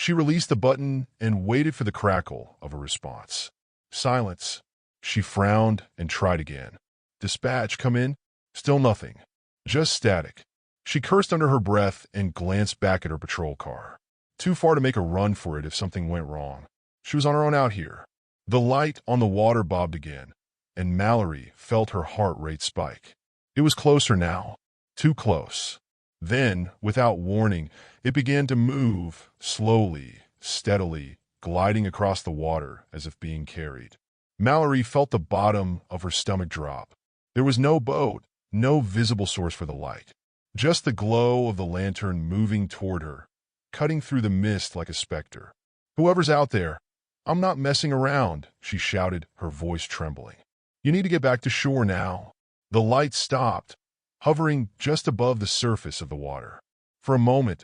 She released the button and waited for the crackle of a response. Silence. She frowned and tried again. Dispatch, come in. Still nothing. Just static. She cursed under her breath and glanced back at her patrol car. Too far to make a run for it if something went wrong. She was on her own out here. The light on the water bobbed again, and Mallory felt her heart rate spike. It was closer now. Too close. Then, without warning, it began to move, slowly, steadily, gliding across the water as if being carried. Mallory felt the bottom of her stomach drop. There was no boat, no visible source for the light. Just the glow of the lantern moving toward her, cutting through the mist like a specter. Whoever's out there, I'm not messing around, she shouted, her voice trembling. You need to get back to shore now. The light stopped, hovering just above the surface of the water. For a moment,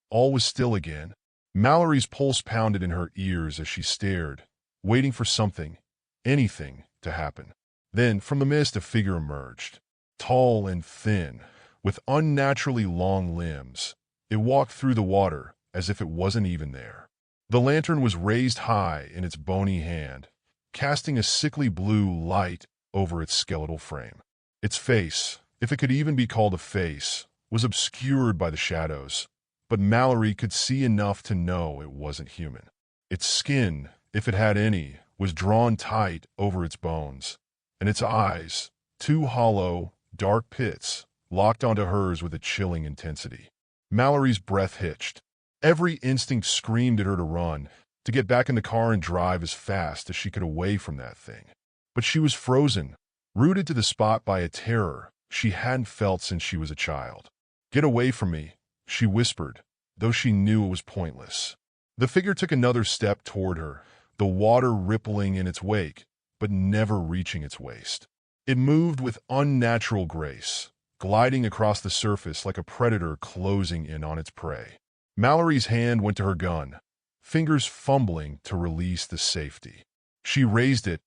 all was still again. Mallory's pulse pounded in her ears as she stared, waiting for something, anything, to happen. Then, from the mist, a figure emerged. Tall and thin, with unnaturally long limbs. It walked through the water as if it wasn't even there. The lantern was raised high in its bony hand, casting a sickly blue light over its skeletal frame. Its face, if it could even be called a face, was obscured by the shadows, but Mallory could see enough to know it wasn't human. Its skin, if it had any, was drawn tight over its bones, and its eyes, two hollow, dark pits, locked onto hers with a chilling intensity. Mallory's breath hitched. Every instinct screamed at her to run, to get back in the car and drive as fast as she could away from that thing. But she was frozen, rooted to the spot by a terror she hadn't felt since she was a child. Get away from me, she whispered, though she knew it was pointless. The figure took another step toward her, the water rippling in its wake, but never reaching its waist. It moved with unnatural grace, gliding across the surface like a predator closing in on its prey. Mallory's hand went to her gun, fingers fumbling to release the safety. She raised it,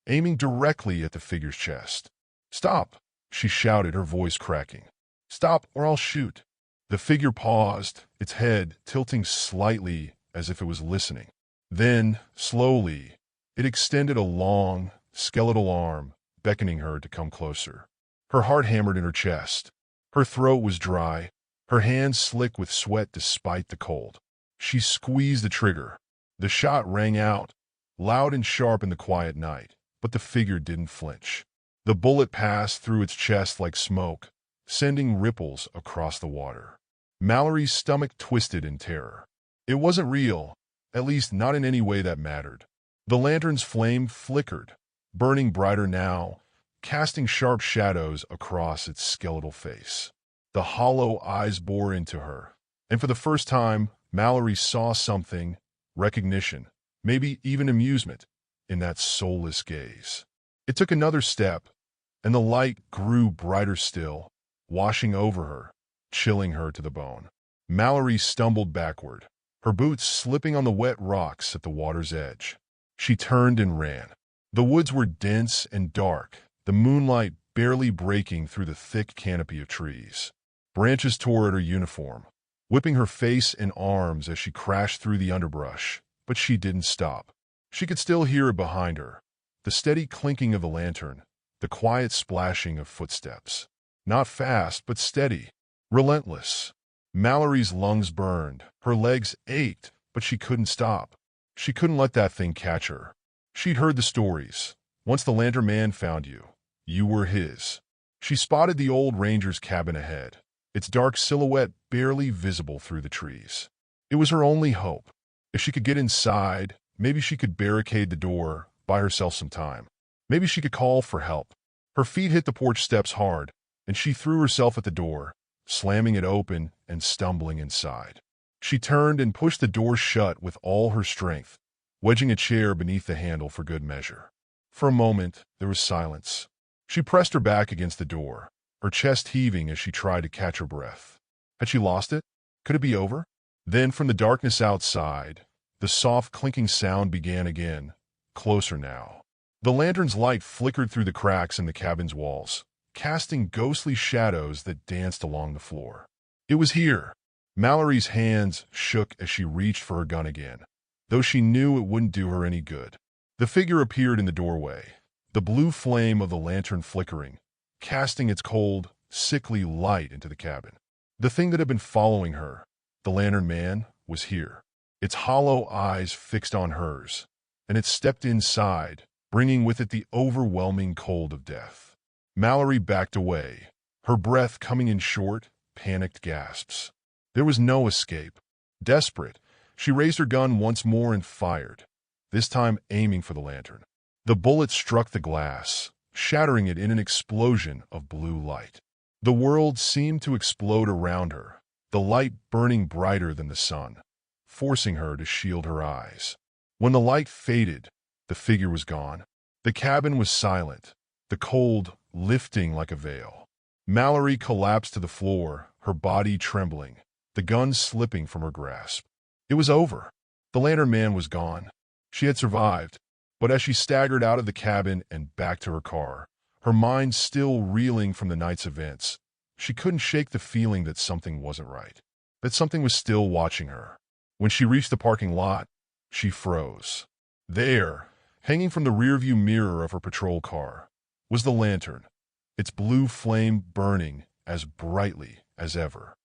aiming directly at the figure's chest. Stop, she shouted, her voice cracking. Stop or I'll shoot. The figure paused, its head tilting slightly as if it was listening. Then, slowly, it extended a long, skeletal arm, beckoning her to come closer. Her heart hammered in her chest. Her throat was dry, her hands slick with sweat despite the cold. She squeezed the trigger. The shot rang out, loud and sharp in the quiet night, but the figure didn't flinch. The bullet passed through its chest like smoke, sending ripples across the water. Mallory's stomach twisted in terror. It wasn't real, at least not in any way that mattered. The lantern's flame flickered, burning brighter now, casting sharp shadows across its skeletal face. The hollow eyes bore into her, and for the first time, Mallory saw something, recognition, maybe even amusement, in that soulless gaze. It took another step, and the light grew brighter still, washing over her, chilling her to the bone. Mallory stumbled backward, her boots slipping on the wet rocks at the water's edge. She turned and ran. The woods were dense and dark, the moonlight barely breaking through the thick canopy of trees. Branches tore at her uniform, whipping her face and arms as she crashed through the underbrush, but she didn't stop. She could still hear it behind her, the steady clinking of the lantern, the quiet splashing of footsteps. Not fast, but steady, relentless. Mallory's lungs burned, her legs ached, but she couldn't stop. She couldn't let that thing catch her. She'd heard the stories. Once the lantern man found you, you were his. She spotted the old ranger's cabin ahead, its dark silhouette barely visible through the trees. It was her only hope. If she could get inside, maybe she could barricade the door, buy herself some time. Maybe she could call for help. Her feet hit the porch steps hard, and she threw herself at the door, slamming it open and stumbling inside. She turned and pushed the door shut with all her strength, wedging a chair beneath the handle for good measure. For a moment, there was silence. She pressed her back against the door, her chest heaving as she tried to catch her breath. Had she lost it? Could it be over? Then, from the darkness outside, the soft clinking sound began again, closer now. The lantern's light flickered through the cracks in the cabin's walls, casting ghostly shadows that danced along the floor. It was here. Mallory's hands shook as she reached for her gun again, though she knew it wouldn't do her any good. The figure appeared in the doorway, the blue flame of the lantern flickering, casting its cold, sickly light into the cabin. The thing that had been following her, the lantern man, was here, its hollow eyes fixed on hers, and it stepped inside, bringing with it the overwhelming cold of death. Mallory backed away, her breath coming in short, panicked gasps. There was no escape. Desperate, she raised her gun once more and fired, this time aiming for the lantern. The bullet struck the glass, shattering it in an explosion of blue light. The world seemed to explode around her, the light burning brighter than the sun, forcing her to shield her eyes. When the light faded, the figure was gone. The cabin was silent, the cold lifting like a veil. Mallory collapsed to the floor, her body trembling, the gun slipping from her grasp. It was over. The lantern man was gone. She had survived, but as she staggered out of the cabin and back to her car, her mind still reeling from the night's events, she couldn't shake the feeling that something wasn't right, that something was still watching her. When she reached the parking lot, she froze. There, hanging from the rearview mirror of her patrol car, was the lantern, its blue flame burning as brightly as ever.